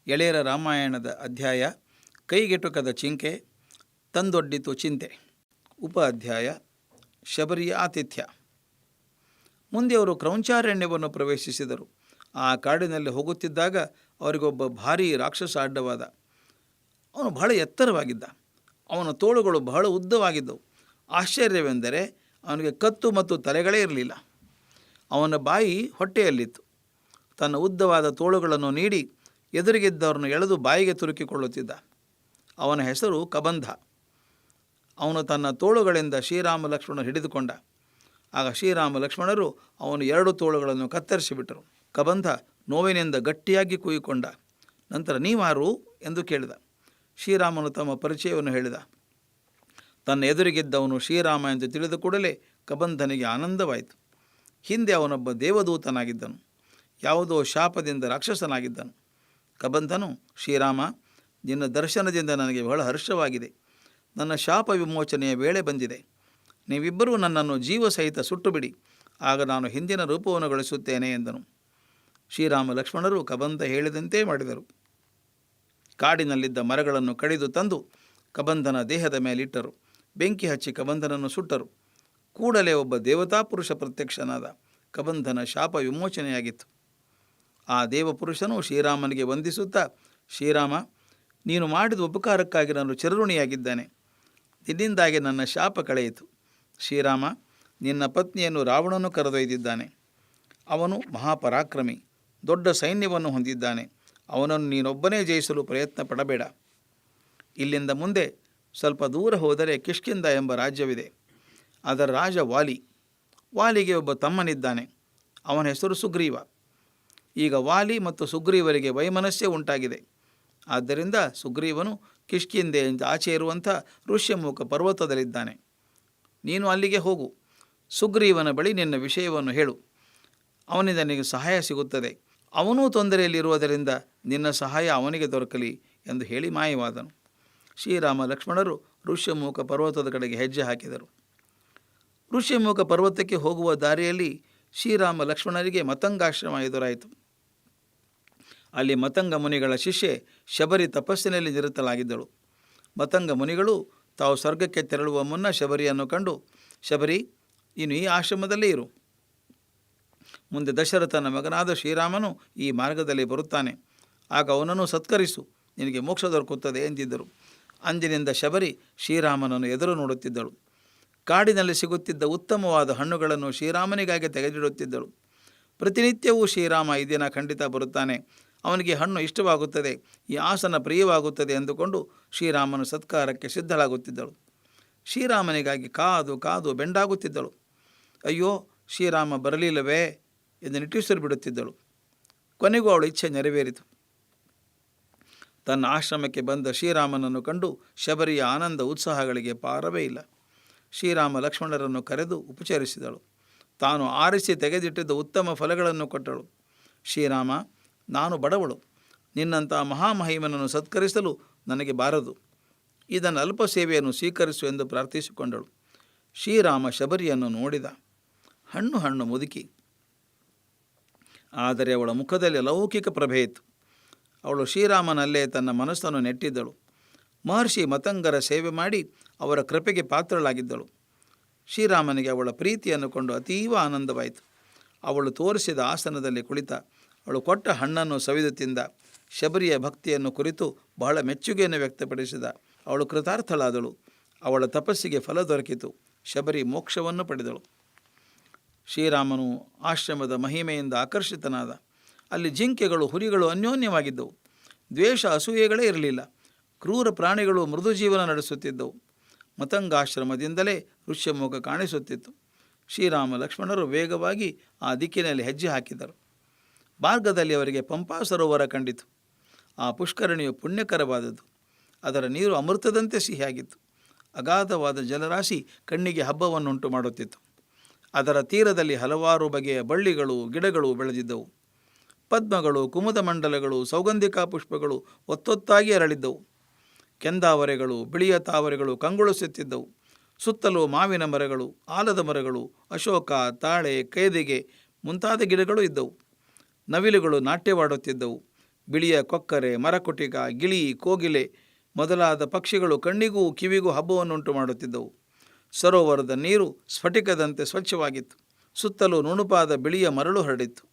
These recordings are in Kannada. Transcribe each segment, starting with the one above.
ಎಳೆಯರ ರಾಮಾಯಣದ ಅಧ್ಯಾಯ ಕೈಗೆಟುಕದ ಚಿಂಕೆ ತಂದೊಡ್ಡಿತು ಚಿಂತೆ. ಉಪ ಅಧ್ಯಾಯ ಶಬರಿಯ ಆತಿಥ್ಯ. ಮುಂದೆ ಅವರು ಕ್ರೌಂಚಾರಣ್ಯವನ್ನು ಪ್ರವೇಶಿಸಿದರು. ಆ ಕಾಡಿನಲ್ಲಿ ಹೋಗುತ್ತಿದ್ದಾಗ ಅವರಿಗೊಬ್ಬ ಭಾರೀ ರಾಕ್ಷಸ ಅಡ್ಡವಾದ. ಅವನು ಬಹಳ ಎತ್ತರವಾಗಿದ್ದ. ಅವನ ತೋಳುಗಳು ಬಹಳ ಉದ್ದವಾಗಿದ್ದವು. ಆಶ್ಚರ್ಯವೆಂದರೆ ಅವನಿಗೆ ಕತ್ತು ಮತ್ತು ತಲೆಗಳೇ ಇರಲಿಲ್ಲ. ಅವನ ಬಾಯಿ ಹೊಟ್ಟೆಯಲ್ಲಿತ್ತು. ತನ್ನ ಉದ್ದವಾದ ತೋಳುಗಳನ್ನು ನೀಡಿ ಎದುರಿಗಿದ್ದವರನ್ನು ಎಳೆದು ಬಾಯಿಗೆ ತುರುಕಿಕೊಳ್ಳುತ್ತಿದ್ದ. ಅವನ ಹೆಸರು ಕಬಂಧ. ಅವನು ತನ್ನ ತೋಳುಗಳಿಂದ ಶ್ರೀರಾಮ ಲಕ್ಷ್ಮಣ ಹಿಡಿದುಕೊಂಡ. ಆಗ ಶ್ರೀರಾಮ ಲಕ್ಷ್ಮಣರು ಅವನು 2 ತೋಳುಗಳನ್ನು ಕತ್ತರಿಸಿಬಿಟ್ಟರು. ಕಬಂಧ ನೋವಿನಿಂದ ಗಟ್ಟಿಯಾಗಿ ಕೂಗಿಕೊಂಡ. ನಂತರ ನೀವಾರು ಎಂದು ಕೇಳಿದ. ಶ್ರೀರಾಮನು ತಮ್ಮ ಪರಿಚಯವನ್ನು ಹೇಳಿದ. ತನ್ನ ಎದುರಿಗಿದ್ದವನು ಶ್ರೀರಾಮ ಎಂದು ತಿಳಿದ ಕೂಡಲೇ ಕಬಂಧನಿಗೆ ಆನಂದವಾಯಿತು. ಹಿಂದೆ ಅವನೊಬ್ಬ ದೇವದೂತನಾಗಿದ್ದನು. ಯಾವುದೋ ಶಾಪದಿಂದ ರಾಕ್ಷಸನಾಗಿದ್ದನು. ಕಬಂಧನು, ಶ್ರೀರಾಮ, ನಿನ್ನ ದರ್ಶನದಿಂದ ನನಗೆ ಬಹಳ ಹರ್ಷವಾಗಿದೆ. ನನ್ನ ಶಾಪ ವಿಮೋಚನೆಯ ವೇಳೆ ಬಂದಿದೆ. ನೀವಿಬ್ಬರೂ ನನ್ನನ್ನು ಜೀವ ಸಹಿತ ಸುಟ್ಟುಬಿಡಿ, ಆಗ ನಾನು ಹಿಂದಿನ ರೂಪವನ್ನು ಗಳಿಸುತ್ತೇನೆ ಎಂದನು. ಶ್ರೀರಾಮ ಲಕ್ಷ್ಮಣರು ಕಬಂಧ ಹೇಳಿದಂತೆ ಮಾಡಿದರು. ಕಾಡಿನಲ್ಲಿದ್ದ ಮರಗಳನ್ನು ಕಡಿದು ತಂದು ಕಬಂಧನ ದೇಹದ ಮೇಲಿಟ್ಟರು. ಬೆಂಕಿ ಹಚ್ಚಿ ಕಬಂಧನನ್ನು ಸುಟ್ಟರು. ಕೂಡಲೇ ಒಬ್ಬ ದೇವತಾ ಪುರುಷ ಪ್ರತ್ಯಕ್ಷನಾದ. ಕಬಂಧನ ಶಾಪ ವಿಮೋಚನೆಯಾಗಿತ್ತು. ಆ ದೇವಪುರುಷನು ಶ್ರೀರಾಮನಿಗೆ ವಂದಿಸುತ್ತಾ, ಶ್ರೀರಾಮ, ನೀನು ಮಾಡಿದ ಉಪಕಾರಕ್ಕಾಗಿ ನಾನು ಚಿರಋಣಿಯಾಗಿದ್ದೇನೆ. ನಿನ್ನಿಂದಾಗಿ ನನ್ನ ಶಾಪ ಕಳೆಯಿತು. ಶ್ರೀರಾಮ, ನಿನ್ನ ಪತ್ನಿಯನ್ನು ರಾವಣನು ಕರೆದೊಯ್ದಿದ್ದಾನೆ. ಅವನು ಮಹಾಪರಾಕ್ರಮಿ, ದೊಡ್ಡ ಸೈನ್ಯವನ್ನು ಹೊಂದಿದ್ದಾನೆ. ಅವನನ್ನು ನೀನೊಬ್ಬನೇ ಜಯಿಸಲು ಪ್ರಯತ್ನ ಪಡಬೇಡ. ಇಲ್ಲಿಂದ ಮುಂದೆ ಸ್ವಲ್ಪ ದೂರ ಹೋದರೆ ಕಿಷ್ಕಿಂಧ ಎಂಬ ರಾಜ್ಯವಿದೆ. ಅದರ ರಾಜ ವಾಲಿ. ವಾಲಿಗೆ ಒಬ್ಬ ತಮ್ಮನಿದ್ದಾನೆ. ಅವನ ಹೆಸರು ಸುಗ್ರೀವ. ಈಗ ವಾಲಿ ಮತ್ತು ಸುಗ್ರೀವರಿಗೆ ವೈಮನಸ್ಸೇ ಉಂಟಾಗಿದೆ. ಆದ್ದರಿಂದ ಸುಗ್ರೀವನು ಕಿಷ್ಕಿಂಧೆಯಿಂದ ಆಚೆ ಇರುವಂಥ ಋಷ್ಯಮುಖ ಪರ್ವತದಲ್ಲಿದ್ದಾನೆ. ನೀನು ಅಲ್ಲಿಗೆ ಹೋಗು. ಸುಗ್ರೀವನ ಬಳಿ ನಿನ್ನ ವಿಷಯವನ್ನು ಹೇಳು. ಅವನಿಂದ ನಿನಗೆ ಸಹಾಯ ಸಿಗುತ್ತದೆ. ಅವನೂ ತೊಂದರೆಯಲ್ಲಿರುವುದರಿಂದ ನಿನ್ನ ಸಹಾಯ ಅವನಿಗೆ ದೊರಕಲಿ ಎಂದು ಹೇಳಿ ಮಾಯವಾದನು. ಶ್ರೀರಾಮ ಲಕ್ಷ್ಮಣರು ಋಷ್ಯಮುಖ ಪರ್ವತದ ಕಡೆಗೆ ಹೆಜ್ಜೆ ಹಾಕಿದರು. ಋಷ್ಯಮುಖ ಪರ್ವತಕ್ಕೆ ಹೋಗುವ ದಾರಿಯಲ್ಲಿ ಶ್ರೀರಾಮ ಲಕ್ಷ್ಮಣರಿಗೆ ಮತಂಗಾಶ್ರಮ ಎದುರಾಯಿತು. ಅಲ್ಲಿ ಮತಂಗ ಮುನಿಗಳ ಶಿಷ್ಯೆ ಶಬರಿ ತಪಸ್ಸಿನಲ್ಲಿ ನಿರತಳಾಗಿದ್ದಳು. ಮತಂಗ ಮುನಿಗಳು ತಾವು ಸ್ವರ್ಗಕ್ಕೆ ತೆರಳುವ ಮುನ್ನ ಶಬರಿಯನ್ನು ಕಂಡು, ಶಬರಿ, ನೀನು ಈ ಆಶ್ರಮದಲ್ಲೇ ಇರು. ಮುಂದೆ ದಶರಥನ ಮಗನಾದ ಶ್ರೀರಾಮನು ಈ ಮಾರ್ಗದಲ್ಲಿ ಬರುತ್ತಾನೆ. ಆಗ ಅವನನ್ನು ಸತ್ಕರಿಸು, ನಿನಗೆ ಮೋಕ್ಷ ದೊರಕುತ್ತದೆ ಎಂದಿದ್ದರು. ಅಂದಿನಿಂದ ಶಬರಿ ಶ್ರೀರಾಮನನ್ನು ಎದುರು ನೋಡುತ್ತಿದ್ದಳು. ಕಾಡಿನಲ್ಲಿ ಸಿಗುತ್ತಿದ್ದ ಉತ್ತಮವಾದ ಹಣ್ಣುಗಳನ್ನು ಶ್ರೀರಾಮನಿಗಾಗಿ ತೆಗೆದಿಡುತ್ತಿದ್ದಳು. ಪ್ರತಿನಿತ್ಯವೂ ಶ್ರೀರಾಮ ಈ ದಿನ ಖಂಡಿತ ಬರುತ್ತಾನೆ, ಅವನಿಗೆ ಹಣ್ಣು ಇಷ್ಟವಾಗುತ್ತದೆ, ಈ ಆಸನ ಪ್ರಿಯವಾಗುತ್ತದೆ ಎಂದುಕೊಂಡು ಶ್ರೀರಾಮನ ಸತ್ಕಾರಕ್ಕೆ ಸಿದ್ಧಳಾಗುತ್ತಿದ್ದಳು. ಶ್ರೀರಾಮನಿಗಾಗಿ ಕಾದು ಕಾದು ಬೆಂಡಾಗುತ್ತಿದ್ದಳು. ಅಯ್ಯೋ, ಶ್ರೀರಾಮ ಬರಲಿಲ್ಲವೇ ಎಂದು ನಿಟ್ಟುಸಿರು ಬಿಡುತ್ತಿದ್ದಳು. ಕೊನೆಗೂ ಅವಳ ಇಚ್ಛೆ ನೆರವೇರಿತು. ತನ್ನ ಆಶ್ರಮಕ್ಕೆ ಬಂದ ಶ್ರೀರಾಮನನ್ನು ಕಂಡು ಶಬರಿಯ ಆನಂದ ಉತ್ಸಾಹಗಳಿಗೆ ಪಾರವೇ ಇಲ್ಲ. ಶ್ರೀರಾಮ ಲಕ್ಷ್ಮಣರನ್ನು ಕರೆದು ಉಪಚರಿಸಿದಳು. ತಾನು ಆರಿಸಿ ತೆಗೆದಿಟ್ಟಿದ್ದ ಉತ್ತಮ ಫಲಗಳನ್ನು ಕೊಟ್ಟಳು. ಶ್ರೀರಾಮ, ನಾನು ಬಡವಳು. ನಿನ್ನಂಥ ಮಹಾಮಹಿಮನನ್ನು ಸತ್ಕರಿಸಲು ನನಗೆ ಬಾರದು. ಇದನ್ನು ಅಲ್ಪ ಸೇವೆಯನ್ನು ಸ್ವೀಕರಿಸು ಎಂದು ಪ್ರಾರ್ಥಿಸಿಕೊಂಡಳು. ಶ್ರೀರಾಮ ಶಬರಿಯನ್ನು ನೋಡಿದ. ಹಣ್ಣು ಮುದುಕಿ, ಆದರೆ ಅವಳ ಮುಖದಲ್ಲಿ ಲೌಕಿಕ ಪ್ರಭೆ ಇತ್ತು. ಅವಳು ಶ್ರೀರಾಮನಲ್ಲೇ ತನ್ನ ಮನಸ್ಸನ್ನು ನೆಟ್ಟಿದ್ದಳು. ಮಹರ್ಷಿ ಮತಂಗರ ಸೇವೆ ಮಾಡಿ ಅವರ ಕೃಪೆಗೆ ಪಾತ್ರಳಾಗಿದ್ದಳು. ಶ್ರೀರಾಮನಿಗೆ ಅವಳ ಪ್ರೀತಿಯನ್ನು ಕೊಂಡು ಅತೀವ ಆನಂದವಾಯಿತು. ಅವಳು ತೋರಿಸಿದ ಆಸನದಲ್ಲಿ ಕುಳಿತ. ಅವಳು ಕೊಟ್ಟ ಹಣ್ಣನ್ನು ಸವಿದು ತಿಂದ. ಶಬರಿಯ ಭಕ್ತಿಯನ್ನು ಕುರಿತು ಬಹಳ ಮೆಚ್ಚುಗೆಯನ್ನು ವ್ಯಕ್ತಪಡಿಸಿದ. ಅವಳು ಕೃತಾರ್ಥಳಾದಳು. ಅವಳ ತಪಸ್ಸಿಗೆ ಫಲ ದೊರಕಿತು. ಶಬರಿ ಮೋಕ್ಷವನ್ನು ಪಡೆದಳು. ಶ್ರೀರಾಮನು ಆಶ್ರಮದ ಮಹಿಮೆಯಿಂದ ಆಕರ್ಷಿತನಾದ. ಅಲ್ಲಿ ಜಿಂಕೆಗಳು, ಹುರಿಗಳು ಅನ್ಯೋನ್ಯವಾಗಿದ್ದವು. ದ್ವೇಷ, ಅಸೂಯೆಗಳೇ ಇರಲಿಲ್ಲ. ಕ್ರೂರ ಪ್ರಾಣಿಗಳು ಮೃದು ಜೀವನ ನಡೆಸುತ್ತಿದ್ದವು. ಮತಂಗಾಶ್ರಮದಿಂದಲೇ ಋಷ್ಯಮುಖ ಕಾಣಿಸುತ್ತಿತ್ತು. ಶ್ರೀರಾಮ ಲಕ್ಷ್ಮಣರು ವೇಗವಾಗಿ ಆ ದಿಕ್ಕಿನಲ್ಲಿ ಹೆಜ್ಜೆ ಹಾಕಿದರು. ಮಾರ್ಗದಲ್ಲಿ ಅವರಿಗೆ ಪಂಪಾ ಸರೋವರ ಕಂಡಿತು. ಆ ಪುಷ್ಕರಣಿಯು ಪುಣ್ಯಕರವಾದದ್ದು. ಅದರ ನೀರು ಅಮೃತದಂತೆ ಸಿಹಿಯಾಗಿತ್ತು. ಅಗಾಧವಾದ ಜಲರಾಶಿ ಕಣ್ಣಿಗೆ ಹಬ್ಬವನ್ನುಂಟು ಮಾಡುತ್ತಿತ್ತು. ಅದರ ತೀರದಲ್ಲಿ ಹಲವಾರು ಬಗೆಯ ಬಳ್ಳಿಗಳು, ಗಿಡಗಳು ಬೆಳೆದಿದ್ದವು. ಪದ್ಮಗಳು, ಕುಮುದಮಂಡಲಗಳು, ಸೌಗಂಧಿಕಾ ಪುಷ್ಪಗಳು ಒತ್ತೊತ್ತಾಗಿ ಅರಳಿದ್ದವು. ಕೆಂದಾವರೆಗಳು, ಬಿಳಿಯ ತಾವರೆಗಳು ಕಂಗೊಳಿಸುತ್ತಿದ್ದವು. ಸುತ್ತಲೂ ಮಾವಿನ ಮರಗಳು, ಆಲದ ಮರಗಳು, ಅಶೋಕ, ತಾಳೆ, ಕೇದಿಗೆ ಮುಂತಾದ ಗಿಡಗಳು ಇದ್ದವು. ನವಿಲುಗಳು ನಾಟ್ಯವಾಡುತ್ತಿದ್ದವು. ಬಿಳಿಯ ಕೊಕ್ಕರೆ, ಮರಕುಟಿಗ, ಗಿಳಿ, ಕೋಗಿಲೆ ಮೊದಲಾದ ಪಕ್ಷಿಗಳು ಕಣ್ಣಿಗೂ ಕಿವಿಗೂ ಹಬ್ಬವನ್ನುಂಟು ಮಾಡುತ್ತಿದ್ದವು. ಸರೋವರದ ನೀರು ಸ್ಫಟಿಕದಂತೆ ಸ್ವಚ್ಛವಾಗಿತ್ತು. ಸುತ್ತಲೂ ನುಣುಪಾದ ಬಿಳಿಯ ಮರಳು ಹರಡಿತ್ತು.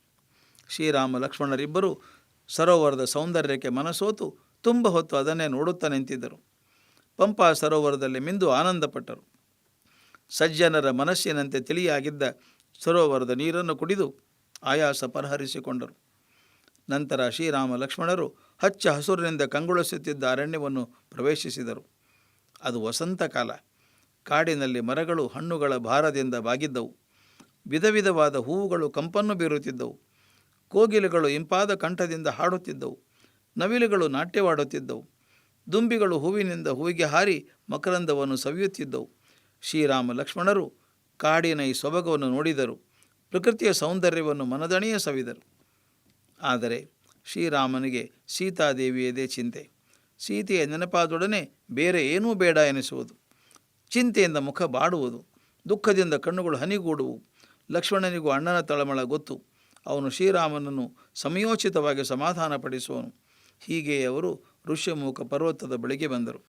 ಶ್ರೀರಾಮ ಲಕ್ಷ್ಮಣರಿಬ್ಬರು ಸರೋವರದ ಸೌಂದರ್ಯಕ್ಕೆ ಮನಸೋತು ತುಂಬ ಹೊತ್ತು ಅದನ್ನೇ ನೋಡುತ್ತಾ ನಿಂತಿದ್ದರು. ಪಂಪಾ ಸರೋವರದಲ್ಲಿ ಮಿಂದು ಆನಂದಪಟ್ಟರು. ಸಜ್ಜನರ ಮನಸ್ಸಿನಂತೆ ತಿಳಿಯಾಗಿದ್ದ ಸರೋವರದ ನೀರನ್ನು ಕುಡಿದು ಆಯಾಸ ಪರಿಹರಿಸಿಕೊಂಡರು. ನಂತರ ಶ್ರೀರಾಮ ಲಕ್ಷ್ಮಣರು ಹಚ್ಚ ಹಸುರಿನಿಂದ ಕಂಗೊಳಿಸುತ್ತಿದ್ದ ಅರಣ್ಯವನ್ನು ಪ್ರವೇಶಿಸಿದರು. ಅದು ವಸಂತ ಕಾಲ. ಕಾಡಿನಲ್ಲಿ ಮರಗಳು ಹಣ್ಣುಗಳ ಭಾರದಿಂದ ಬಾಗಿದ್ದವು. ವಿಧ ವಿಧವಾದ ಹೂವುಗಳು ಕಂಪನ್ನು ಬೀರುತ್ತಿದ್ದವು. ಕೋಗಿಲೆಗಳು ಇಂಪಾದ ಕಂಠದಿಂದ ಹಾಡುತ್ತಿದ್ದವು. ನವಿಲುಗಳು ನಾಟ್ಯವಾಡುತ್ತಿದ್ದವು. ದುಂಬಿಗಳು ಹೂವಿನಿಂದ ಹೂವಿಗೆ ಹಾರಿ ಮಕರಂದವನ್ನು ಸವಿಯುತ್ತಿದ್ದವು. ಶ್ರೀರಾಮ ಲಕ್ಷ್ಮಣರು ಕಾಡಿನ ಈ ಸೊಬಗವನ್ನು ನೋಡಿದರು. ಪ್ರಕೃತಿಯ ಸೌಂದರ್ಯವನ್ನು ಮನದಣಿಯ ಸವಿದರು. ಆದರೆ ಶ್ರೀರಾಮನಿಗೆ ಸೀತಾದೇವಿಯದೇ ಚಿಂತೆ. ಸೀತೆಯ ನೆನಪಾದೊಡನೆ ಬೇರೆ ಏನೂ ಬೇಡ ಎನಿಸುವುದು. ಚಿಂತೆಯಿಂದ ಮುಖ ಬಾಡುವುದು. ದುಃಖದಿಂದ ಕಣ್ಣುಗಳು ಹನಿಗೂಡುವು. ಲಕ್ಷ್ಮಣನಿಗೂ ಅಣ್ಣನ ತಳಮಳ ಗೊತ್ತು. ಅವನು ಶ್ರೀರಾಮನನ್ನು ಸಮಯೋಚಿತವಾಗಿ ಸಮಾಧಾನಪಡಿಸುವನು. ಹೀಗೆ ಅವರು ಋಷ್ಯಮುಖ ಪರ್ವತದ ಬಳಿಗೆ ಬಂದರು.